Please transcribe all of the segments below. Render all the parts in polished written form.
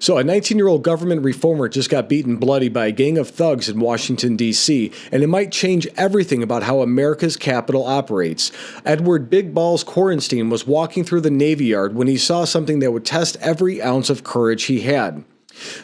So a 19-year-old government reformer just got beaten bloody by a gang of thugs in Washington, D.C., and it might change everything about how America's capital operates. Edward Big Balls Coristine was walking through the Navy Yard when he saw something that would test every ounce of courage he had.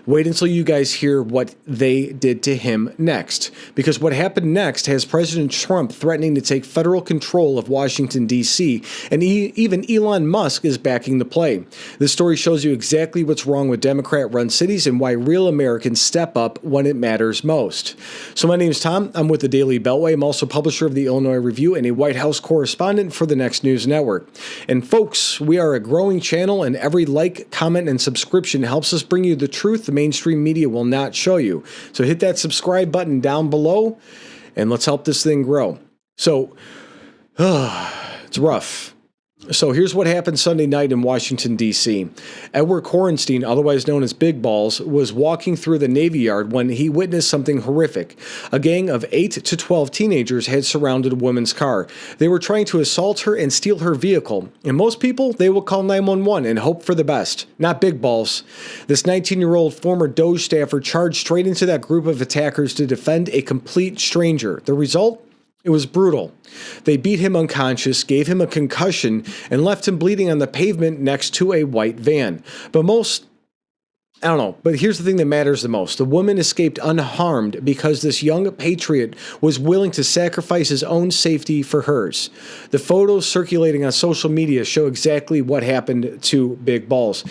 Wait until you guys hear what they did to him next, because what happened next has President Trump threatening to take federal control of Washington, D.C., and even Elon Musk is backing the play. This story shows you exactly what's wrong with Democrat-run cities and why real Americans step up when it matters most. So my name is Tom. I'm with the Daily Beltway. I'm also publisher of the Illinois Review and a White House correspondent for the Next News Network. And folks, we are a growing channel, and every like, comment, and subscription helps us bring you the truth the mainstream media will not show you. So hit that subscribe button down below and let's help this thing grow. So, it's rough. So here's what happened Sunday night in Washington, D.C. Edward Coristine, otherwise known as Big Balls, was walking through the Navy Yard when he witnessed something horrific. A gang of 8 to 12 teenagers had surrounded a woman's car. They were trying to assault her and steal her vehicle. And most people, they will call 911 and hope for the best. Not Big Balls. This 19-year-old former DOGE staffer charged straight into that group of attackers to defend a complete stranger. The result? It was brutal. They beat him unconscious, gave him a concussion, and left him bleeding on the pavement next to a white van. But here's the thing that matters the most. The woman escaped unharmed because this young patriot was willing to sacrifice his own safety for hers. The photos circulating on social media show exactly what happened to Big Balls.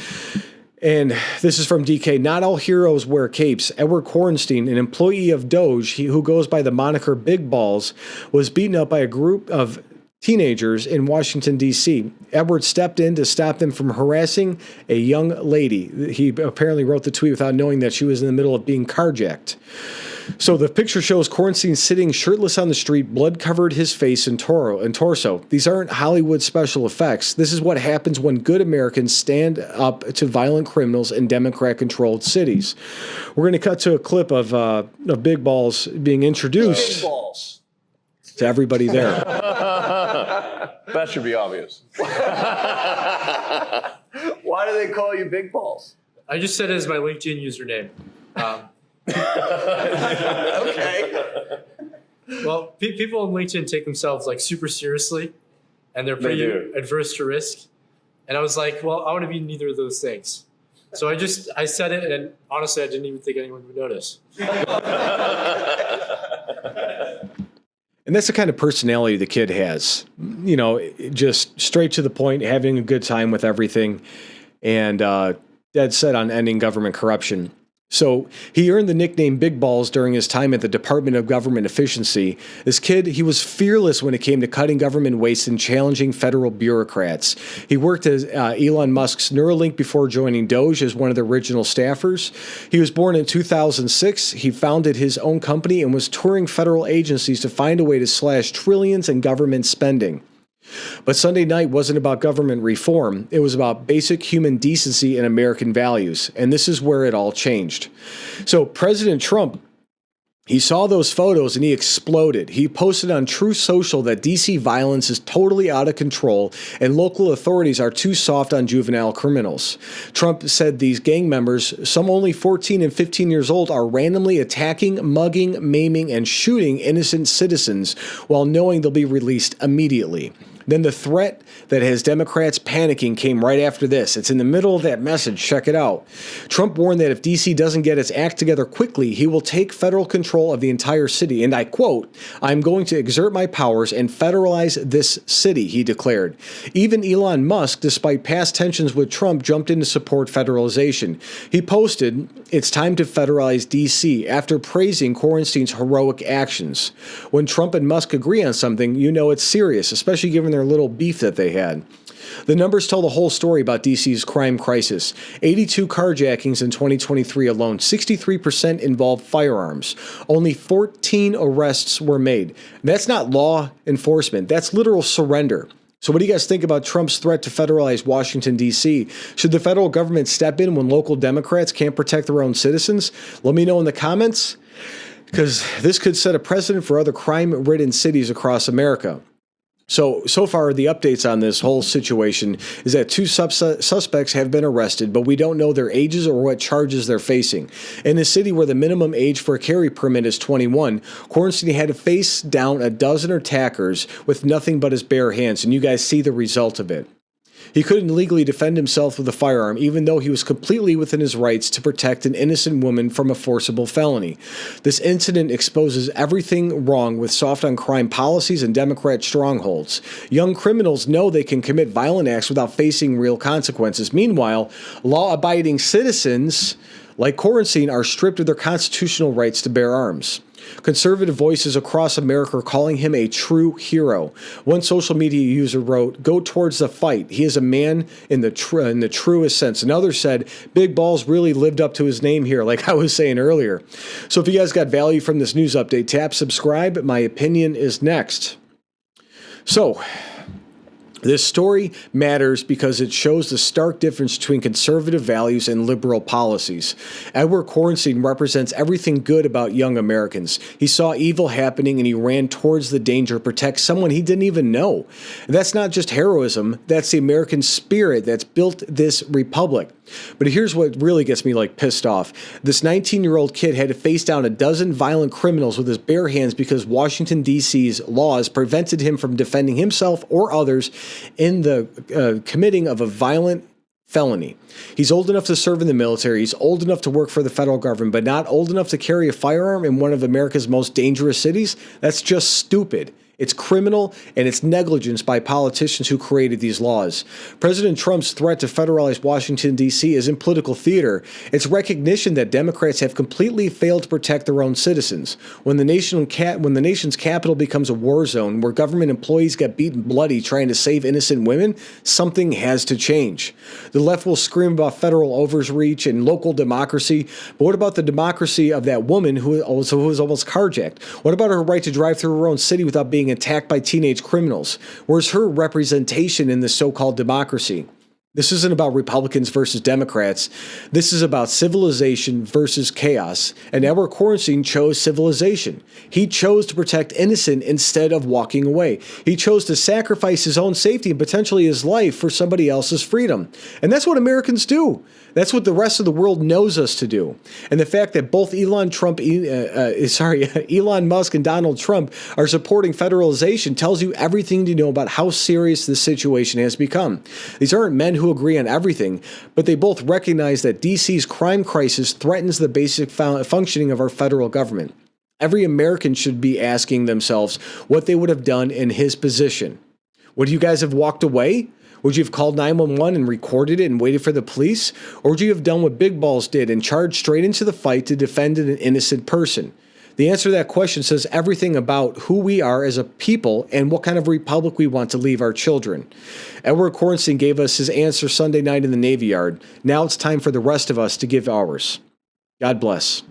And this is from DK. Not all heroes wear capes. Edward Coristine, an employee of DOGE, who goes by the moniker Big Balls, was beaten up by a group of teenagers in Washington, D.C. Edward stepped in to stop them from harassing a young lady. He apparently wrote the tweet without knowing that she was in the middle of being carjacked. So the picture shows Coristine sitting shirtless on the street, blood covered his face and torso. These aren't Hollywood special effects. This is what happens when good Americans stand up to violent criminals in Democrat-controlled cities. We're going to cut to a clip of Big Balls being introduced Big Balls to everybody there. That should be obvious. Why do they call you Big Balls? I just said it as my LinkedIn username. Okay. Well, people on LinkedIn take themselves like super seriously, and they're pretty adverse to risk. And I was like, well, I want to be neither of those things. So I said it, and honestly, I didn't even think anyone would notice. And that's the kind of personality the kid has. You know, just straight to the point, having a good time with everything, and dead set on ending government corruption. So he earned the nickname Big Balls during his time at the Department of Government Efficiency. This kid, he was fearless when it came to cutting government waste and challenging federal bureaucrats. He worked as Elon Musk's Neuralink before joining DOGE as one of the original staffers. He was born in 2006. He founded his own company and was touring federal agencies to find a way to slash trillions in government spending. But Sunday night wasn't about government reform. It was about basic human decency and American values. And this is where it all changed. So President Trump, he saw those photos and he exploded. He posted on Truth Social that DC violence is totally out of control and local authorities are too soft on juvenile criminals. Trump said these gang members, some only 14 and 15 years old, are randomly attacking, mugging, maiming, and shooting innocent citizens while knowing they'll be released immediately. Then the threat that has Democrats panicking came right after this. It's in the middle of that message. Check it out. Trump warned that if D.C. doesn't get its act together quickly, he will take federal control of the entire city. And I quote, "I'm going to exert my powers and federalize this city," he declared. Even Elon Musk, despite past tensions with Trump, jumped in to support federalization. He posted, "It's time to federalize D.C." after praising Coristine's heroic actions. When Trump and Musk agree on something, you know it's serious, especially given their little beef that they had. The numbers tell the whole story about DC's crime crisis. 82 carjackings in 2023 alone. 63% involved firearms. Only 14 arrests were made. That's not law enforcement. That's literal surrender. So what do you guys think about Trump's threat to federalize Washington, D.C.? Should the federal government step in when local Democrats can't protect their own citizens? Let me know in the comments, because this could set a precedent for other crime-ridden cities across America. So far, the updates on this whole situation is that two suspects have been arrested, but we don't know their ages or what charges they're facing. In a city where the minimum age for a carry permit is 21, Coristine had to face down a dozen attackers with nothing but his bare hands, and you guys see the result of it. He couldn't legally defend himself with a firearm, even though he was completely within his rights to protect an innocent woman from a forcible felony. This incident exposes everything wrong with soft-on-crime policies and Democrat strongholds. Young criminals know they can commit violent acts without facing real consequences. Meanwhile, law-abiding citizens like Coristine are stripped of their constitutional rights to bear arms. Conservative voices across America are calling him a true hero. One social media user wrote, "Go towards the fight. He is a man in the truest sense." Another said, "Big Balls really lived up to his name here," like I was saying earlier. So if you guys got value from this news update, tap subscribe. My opinion is next. So, this story matters because it shows the stark difference between conservative values and liberal policies. Edward Coristine represents everything good about young Americans. He saw evil happening and he ran towards the danger to protect someone he didn't even know. And that's not just heroism, that's the American spirit that's built this republic. But here's what really gets me pissed off. This 19-year-old kid had to face down a dozen violent criminals with his bare hands because Washington, D.C.'s laws prevented him from defending himself or others in the committing of a violent felony. He's old enough to serve in the military. He's old enough to work for the federal government, but not old enough to carry a firearm in one of America's most dangerous cities? That's just stupid. It's criminal, and it's negligence by politicians who created these laws. President Trump's threat to federalize Washington, D.C. isn't political theater. It's recognition that Democrats have completely failed to protect their own citizens. When the nation's capital becomes a war zone where government employees get beaten bloody trying to save innocent women, something has to change. The left will scream about federal overreach and local democracy, but what about the democracy of that woman who was almost carjacked? What about her right to drive through her own city without being attacked by teenage criminals? Where's her representation in this so-called democracy? This isn't about Republicans versus Democrats. This is about civilization versus chaos. And Edward Coristine chose civilization. He chose to protect innocent instead of walking away. He chose to sacrifice his own safety and potentially his life for somebody else's freedom. And that's what Americans do. That's what the rest of the world knows us to do. And the fact that both Elon Musk and Donald Trump are supporting federalization tells you everything you know about how serious this situation has become. These aren't men who agree on everything, but they both recognize that DC's crime crisis threatens the basic functioning of our federal government. Every American should be asking themselves what they would have done in his position. Would you guys have walked away? Would you have called 911 and recorded it and waited for the police? Or would you have done what Big Balls did and charged straight into the fight to defend an innocent person? The answer to that question says everything about who we are as a people and what kind of republic we want to leave our children. Edward Coristine gave us his answer Sunday night in the Navy Yard. Now it's time for the rest of us to give ours. God bless.